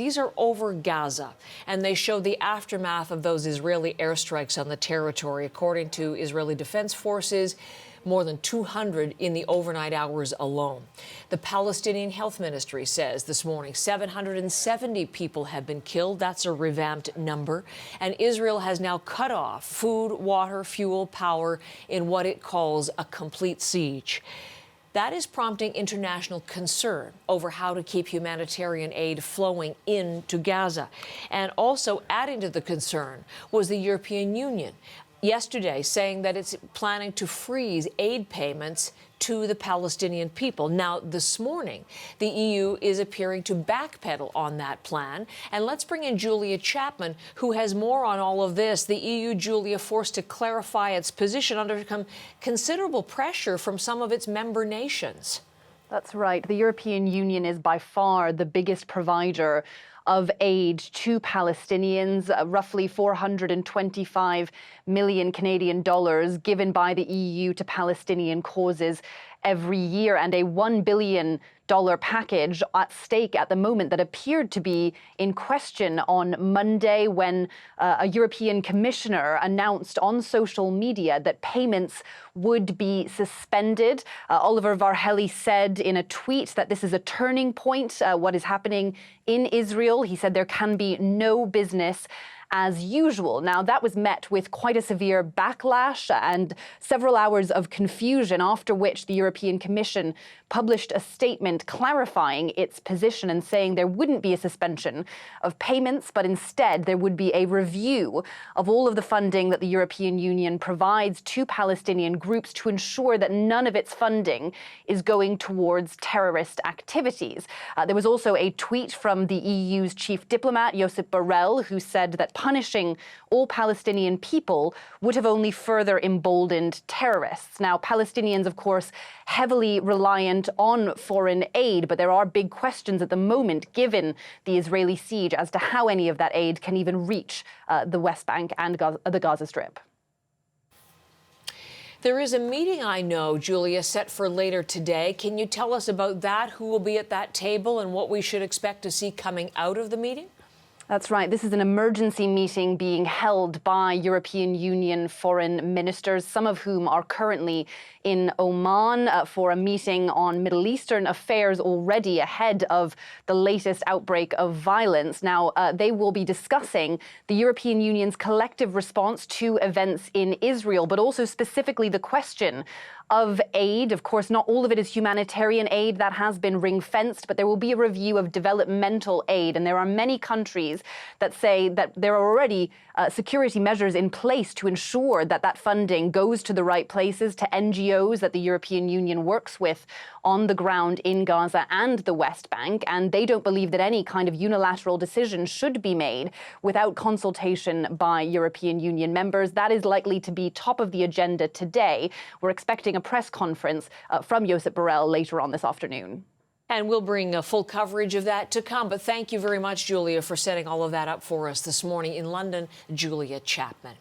These are over Gaza, and they show the aftermath of those Israeli airstrikes on the territory. According to Israeli Defense Forces, more than 200 in the overnight hours alone. The Palestinian Health Ministry says this morning 770 people have been killed. That's a revamped number. And Israel has now cut off food, water, fuel, power in what it calls a complete siege. That is prompting international concern over how to keep humanitarian aid flowing into Gaza. And also adding to the concern was the European Union yesterday saying that it's planning to freeze aid payments to the Palestinian people. Now, this morning, the EU is appearing to backpedal on that plan. And let's bring in Julia Chapman, who has more on all of this. The EU, Julia, forced to clarify its position under considerable pressure from some of its member nations. That's right. The European Union is by far the biggest provider of aid to Palestinians, roughly 425 million Canadian dollars given by the EU to Palestinian causes every year, and a $1 billion package at stake at the moment that appeared to be in question on Monday when a European commissioner announced on social media that payments would be suspended. Oliver Varhelyi said in a tweet that this is a turning point, what is happening in Israel. He said there can be no business as usual. Now, that was met with quite a severe backlash and several hours of confusion, after which the European Commission published a statement clarifying its position and saying there wouldn't be a suspension of payments, but instead there would be a review of all of the funding that the European Union provides to Palestinian groups to ensure that none of its funding is going towards terrorist activities. There was also a tweet from the EU's chief diplomat, Josep Borrell, who said that punishing all Palestinian people would have only further emboldened terrorists. Now, Palestinians, of course, heavily reliant on foreign aid, but there are big questions at the moment, given the Israeli siege, as to how any of that aid can even reach the West Bank and the Gaza Strip. There is a meeting, I know, Julia, set for later today. Can you tell us about that? Who will be at that table and what we should expect to see coming out of the meeting? That's right. This is an emergency meeting being held by European Union foreign ministers, some of whom are currently in Oman for a meeting on Middle Eastern affairs already ahead of the latest outbreak of violence. Now, they will be discussing the European Union's collective response to events in Israel, but also specifically the question of aid. Of course, not all of it is humanitarian aid. That has been ring-fenced, but there will be a review of developmental aid. And there are many countries that say that there are already security measures in place to ensure that that funding goes to the right places, to NGOs that the European Union works with on the ground in Gaza and the West Bank. And they don't believe that any kind of unilateral decision should be made without consultation by European Union members. That is likely to be top of the agenda today. We're expecting a press conference from Josep Borrell later on this afternoon. And we'll bring full coverage of that to come. But thank you very much, Julia, for setting all of that up for us this morning in London. Julia Chapman.